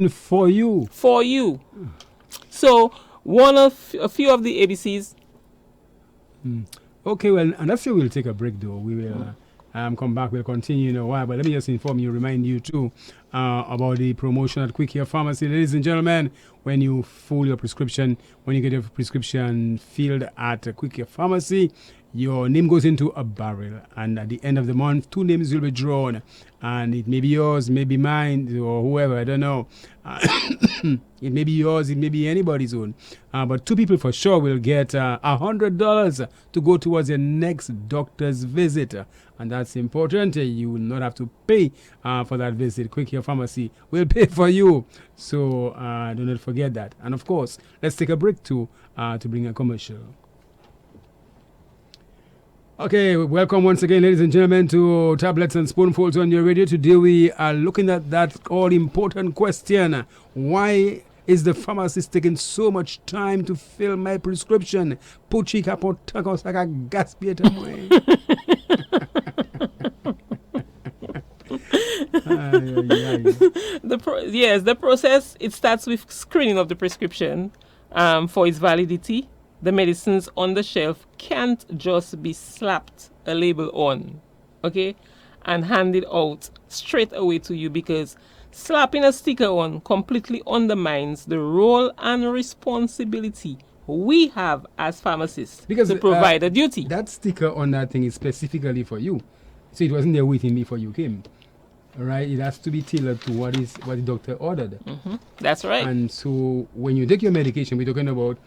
For you. For you. So a few of the ABCs. Okay, well, and that's where we'll take a break, though. We will come back. We'll continue in a while. But let me just inform you, remind you, too, about the promotion at Quick Care Pharmacy. Ladies and gentlemen, when you fill your prescription, when you get your prescription filled at a Quick Care Pharmacy, your name goes into a barrel. And at the end of the month, 2 names will be drawn. And it may be yours, may be mine, or whoever, I don't know. It may be yours, it may be anybody's own. But 2 people for sure will get $100 to go towards your next doctor's visit. And that's important. You will not have to pay for that visit. Quick Care Pharmacy will pay for you. So do not forget that. And of course, let's take a break to bring a commercial. Okay, welcome once again, ladies and gentlemen, to Tablets and Spoonfuls on your radio. Today we are looking at that all-important question. Why is the pharmacist taking so much time to fill my prescription? Puchi kapotako saka gaspieta moe. The process, it starts with screening of the prescription for its validity. The medicines on the shelf can't just be slapped a label on, okay, and handed out straight away to you, because slapping a sticker on completely undermines the role and responsibility we have as pharmacists to provide a duty. That sticker on that thing is specifically for you. So it wasn't there waiting before you came. Right? It has to be tailored to what the doctor ordered. That's right. And so when you take your medication, we're talking about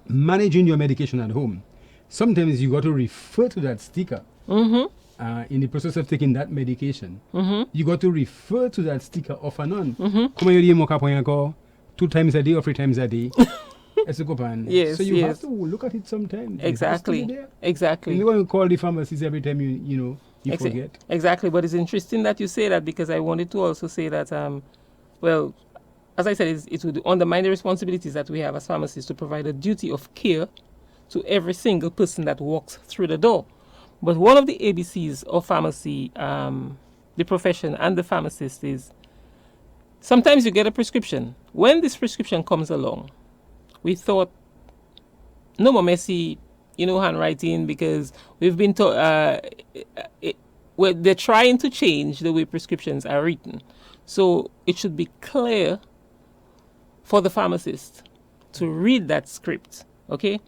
managing your medication at home. Sometimes you got to refer to that sticker in the process of taking that medication. You got to refer to that sticker off and on. 2 times a day or 3 times a day. Yes, so you have to look at it sometimes. Exactly. Exactly. You're going to call the pharmacist every time you forget. Exactly. But it's interesting that you say that, because I wanted to also say that, well, as I said, it would undermine the responsibilities that we have as pharmacists to provide a duty of care to every single person that walks through the door. But one of the ABCs of pharmacy, the profession and the pharmacist, is sometimes you get a prescription. When this prescription comes along, we thought, no more messy, handwriting, because we've been told they're trying to change the way prescriptions are written. So it should be clear for the pharmacist to read that script, okay?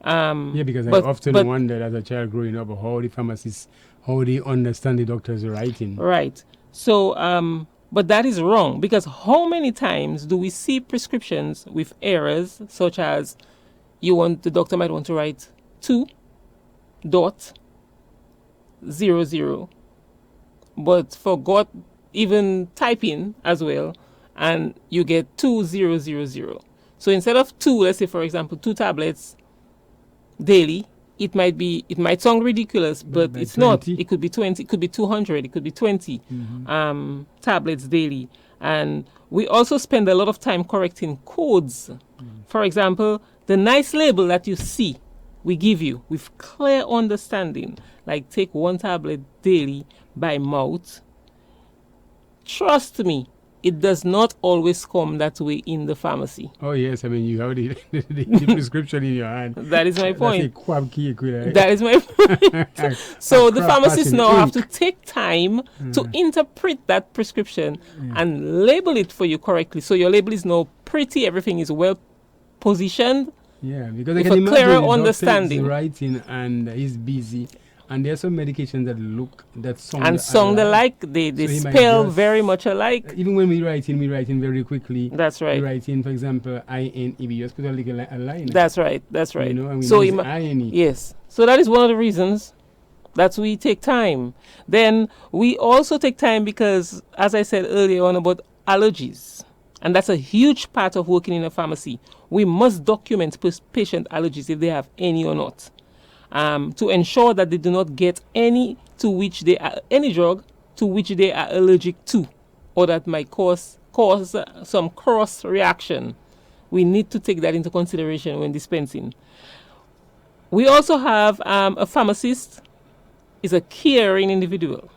Because I often wondered as a child growing up how the pharmacists, how they understand the doctor's writing. Right. So, but that is wrong, because how many times do we see prescriptions with errors, such as the doctor might want to write 2.00, but forgot even typing as well, and you get 2000. So instead of 2, let's say for example 2 tablets daily, it might sound ridiculous, but it's 20? Not. It could be 20, it could be 200, it could be 20 tablets daily. And we also spend a lot of time correcting codes. For example, the nice label that you see, we give you with clear understanding, like take 1 tablet daily by mouth. Trust me, it does not always come that way in the pharmacy. Oh yes, I mean you have the prescription in your hand. That is my point. Right? That is my point. So the pharmacists now have to take time to interpret that prescription and label it for you correctly. So your label is now pretty, everything is well positioned. Yeah, because I can imagine clearer understanding. Writing and he's busy. And there are some medications that sound alike. They so spell very much alike. Even when we write in very quickly. That's right. We write in, for example, INE. We just put a line. That's right. That's right. And we use INE. Yes. So that is one of the reasons that we take time. Then we also take time because, as I said earlier on about allergies, and that's a huge part of working in a pharmacy. We must document patient allergies, if they have any or not. To ensure that they do not get any drug to which they are allergic to, or that might cause some cross reaction. We need to take that into consideration when dispensing. We also have a pharmacist is a caring individual.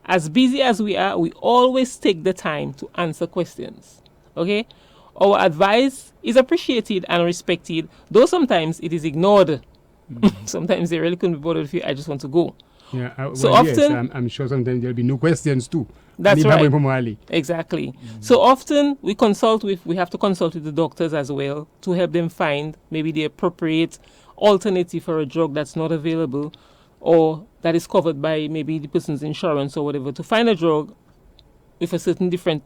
As busy as we are, we always take the time to answer questions. Okay? Our advice is appreciated and respected, though sometimes it is ignored. Sometimes they really couldn't be bothered with you. I just want to go. Yeah, So well, yes, often- I'm sure sometimes there'll be no questions too. That's Ni right. baboy pumwali. Exactly. So often we have to consult with the doctors as well to help them find maybe the appropriate alternative for a drug that's not available or that is covered by maybe the person's insurance or whatever, to find a drug with a certain different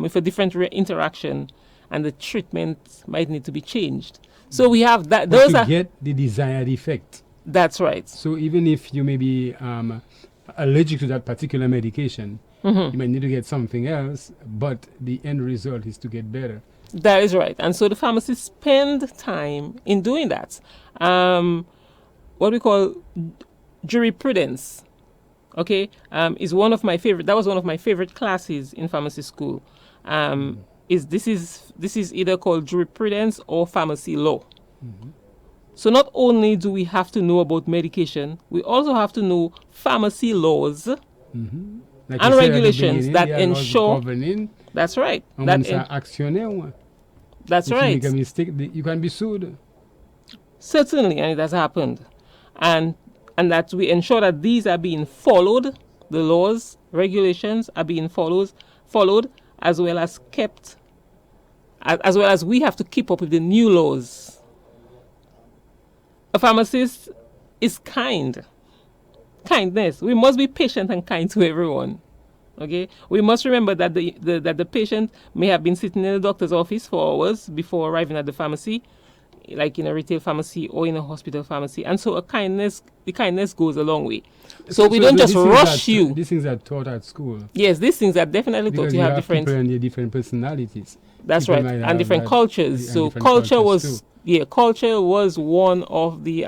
with a different interaction, and the treatment might need to be changed. So we have that. But Those to are get the desired effect. that's right. So even if you may be allergic to that particular medication, Mm-hmm. you might need to get something else, but the end result is to get better. That is right. And so the pharmacists spend time in doing that. What we call jurisprudence, okay, is one of my favorite. That was one of my favorite classes in pharmacy school. This is either called jurisprudence or pharmacy law. So not only do we have to know about medication, we also have to know pharmacy laws. Like And you said at the regulations beginning, that there are laws ensure- governing, That's right. and once are actionnaire, That's if you right. make a mistake, you can be sued. Certainly, and it has happened. And that we ensure that these are being followed, the laws, regulations are being followed, as well as kept, as well as we have to keep up with the new laws. A pharmacist is kindness. We must be patient and kind to everyone. Okay, we must remember that the patient may have been sitting in the doctor's office for hours before arriving at the pharmacy, like in a retail pharmacy or in a hospital pharmacy, and so the kindness goes a long way. So we don't just these things rush are- you. These things are taught at school. Yes, these things are definitely taught. Because You have people different. and their different personalities. That's people right, might and have different that- cultures. and So different culture cultures was culture was one of the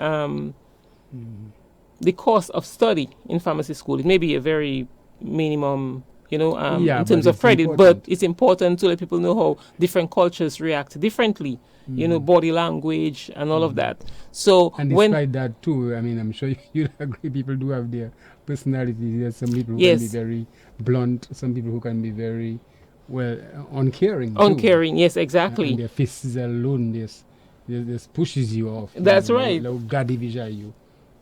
course of study in pharmacy school. It may be a very minimum, Yeah, in but terms of it's credit, important. but it's important to let people know how different cultures react differently. Body language and all of that. So And when despite that too, I mean, I'm sure you'll agree, people do have their personalities. There's some people who Yes. can be very blunt, some people who can be very, well, uncaring. too. uncaring, yes, And exactly. their fists alone just pushes you off. That's right. Like, God, you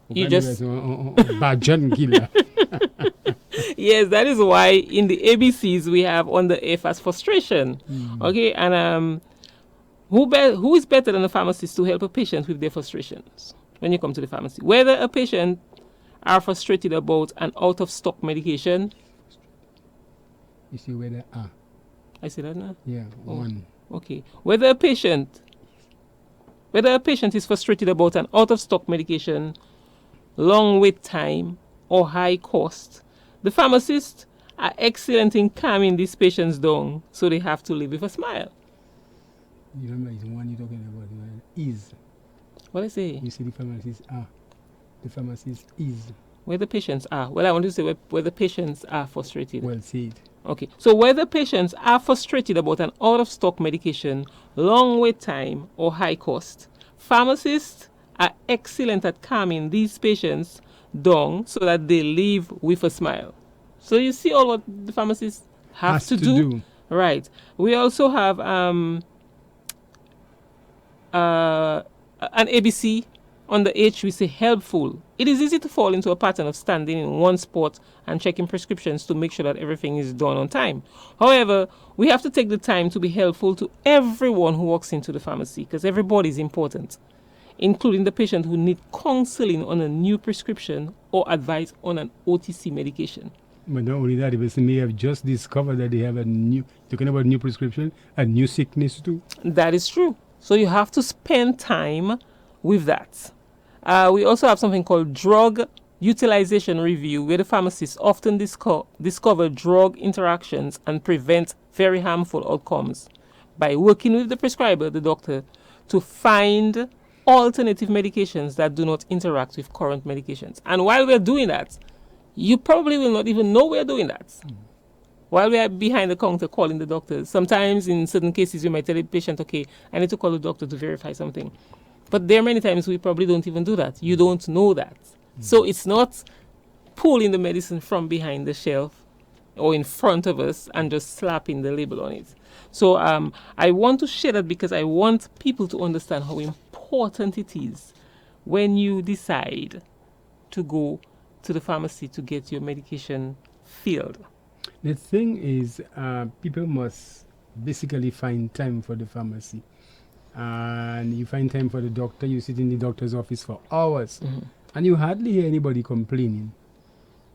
You just- Bajan killer. Yes, that is why in the ABCs we have on the F as frustration. Okay, and who is better than a pharmacist to help a patient with their frustrations when you come to the pharmacy? Whether a patient are frustrated about an out of stock medication, You see where they are. I say that now. Yeah, one. Okay, whether a patient is frustrated about an out of stock medication, long wait time, or high cost, the pharmacists are excellent in calming these patients down, so they have to live with a smile. You remember it's one you're talking about, man. Is. What I say? You see the pharmacists are. The pharmacist is. Where the patients are. Well, I want to say where the patients are frustrated. Well said. Okay, so where the patients are frustrated about an out of stock medication, long wait time, or high cost, pharmacists are excellent at calming these patients down so that they leave with a smile. So you see all what the pharmacists have Has to do. Right. We also have an ABC on the H. We say helpful. It is easy to fall into a pattern of standing in one spot and checking prescriptions to make sure that everything is done on time. However, we have to take the time to be helpful to everyone who walks into the pharmacy, because everybody is important, including the patient who need counseling on a new prescription or advice on an OTC medication. But not only that, the person may have just discovered that they have talking about new prescription, a new sickness too. That is true. So you have to spend time with that. We also have something called drug utilization review, where the pharmacists often discover drug interactions and prevent very harmful outcomes by working with the prescriber, the doctor, to find alternative medications that do not interact with current medications. And while we're doing that, you probably will not even know we're doing that. While we are behind the counter calling the doctors, sometimes in certain cases we might tell the patient, okay, I need to call the doctor to verify something. But there are many times we probably don't even do that. You don't know that. So it's not pulling the medicine from behind the shelf or in front of us and just slapping the label on it. So I want to share that because I want people to understand how important it is when you decide to go to the pharmacy to get your medication filled. The thing is, people must basically find time for the pharmacy. And you find time for the doctor, you sit in the doctor's office for hours. And you hardly hear anybody complaining.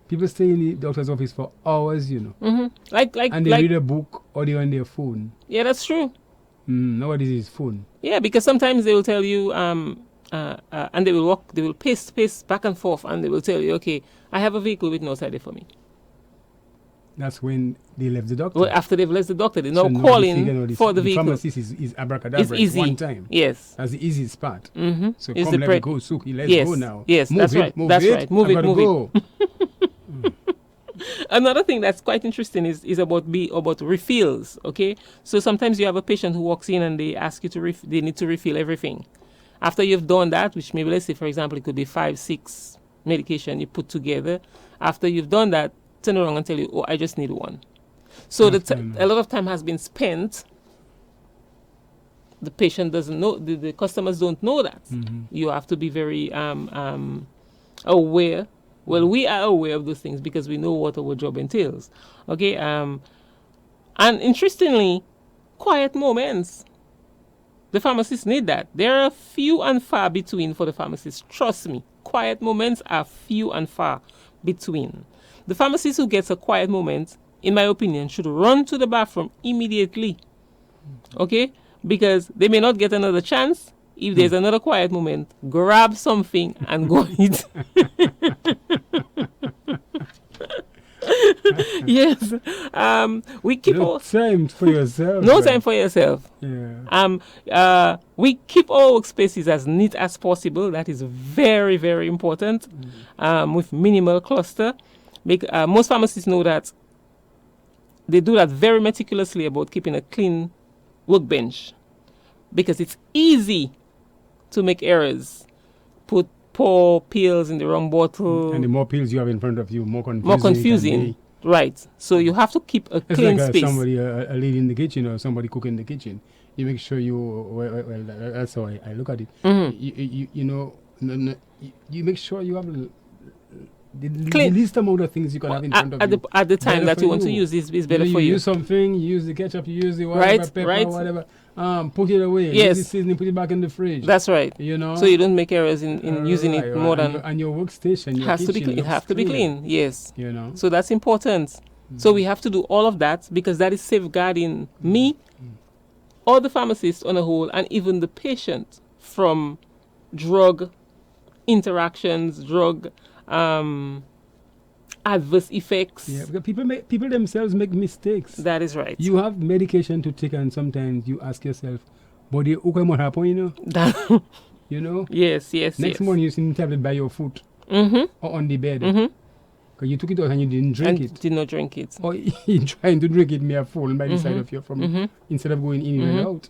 People stay in the doctor's office for hours, you know. And they read a book or they're on their phone. Yeah, that's true. Nobody uses phone. Yeah, because sometimes they will tell you, and they will pace back and forth, and they will tell you, okay, I have a vehicle with no side for me. That's when they left the doctor. Well, after they've left the doctor, they're So now now calling for the the vehicle. pharmacist is abracadabra. It's easy. One time. Yes. That's the easiest part. So It's come, the let me go, Suki. Let's Yes. go now. Yes, Move that's it, right. Move That's it. right. Move I it, gotta move go. Another thing that's quite interesting is about refills. Okay, so sometimes you have a patient who walks in and they ask you to they need to refill everything. After you've done that, which maybe let's say for example it could be 5-6 medication you put together. After you've done that, turn around and tell you, oh, I just need one. So a lot of time has been spent. The patient doesn't know. The customers don't know that. You have to be very aware. Well, we are aware of those things because we know what our job entails. Okay. And interestingly, quiet moments. The pharmacists need that. There are few and far between for the pharmacists. Trust me. Quiet moments are few and far between. The pharmacist who gets a quiet moment, in my opinion, should run to the bathroom immediately. Okay? Because they may not get another chance. If there's another quiet moment, grab something and go eat. Yes. We keep No time for yourself. no man. time for yourself. Yeah. We keep our workspaces as neat as possible. That is very, very important. With minimal cluster. Most pharmacists know that. They do that very meticulously about keeping a clean workbench because it's easy to make errors. Pour pills in the wrong bottle. And the more pills you have in front of you, more confusing. More it can confusing. be. Right. So you have to keep a It's clean like space. somebody, a lady in the kitchen or somebody cooking in the kitchen. You make sure well that's how I look at it. You know, you make sure you have the least amount of things you can have in front of you. At the time Better that for you want to you. use this is better you for you. use something, you use the ketchup, you use the whatever, pepper, right. whatever. Put it away. Yes. Use the seasoning, put it back in the fridge. That's right. You know. So you don't make errors in using it more than and your workstation, your has to be kitchen clean. It looks has to be clean. Yes. You know. So that's important. So we have to do all of that because that is safeguarding me or the pharmacist on a whole and even the patient from drug interactions, drug adverse effects. Yeah, because people themselves make mistakes. That is right. You have medication to take, and sometimes you ask yourself, "But the what happen?" You know. You know. Yes. Next morning, you see the tablet by your foot or on the bed. Because you took it out and you didn't drink and it. did not drink it. Or you trying to drink it, may have fallen by the side of your from instead of going in and out.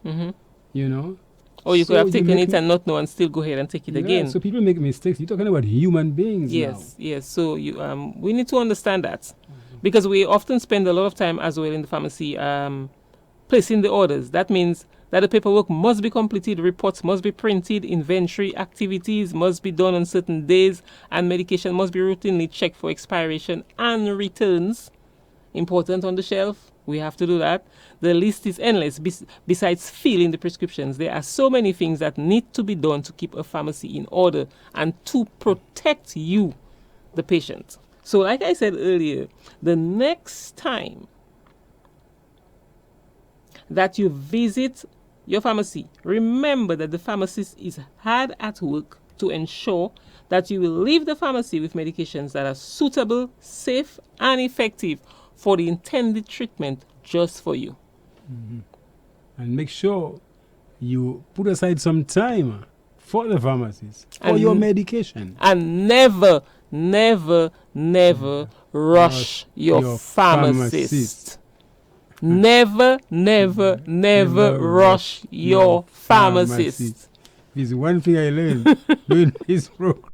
You know. Or you could So have you taken make it and not know and still go ahead and take it Yeah, again. So people make mistakes. You're talking about human beings Yes. So we need to understand that because we often spend a lot of time as well in the pharmacy placing the orders. That means that the paperwork must be completed, reports must be printed, inventory activities must be done on certain days, and medication must be routinely checked for expiration and returns. Important on the shelf. We have to do that. The list is endless. Besides filling the prescriptions, there are so many things that need to be done to keep a pharmacy in order and to protect you, the patient. So like I said earlier, the next time that you visit your pharmacy, remember that the pharmacist is hard at work to ensure that you will leave the pharmacy with medications that are suitable, safe, and effective for the intended treatment just for you. And make sure you put aside some time for the pharmacist, for And- your medication. And never rush your pharmacist. Never rush your pharmacist. This is one thing I learned doing this program.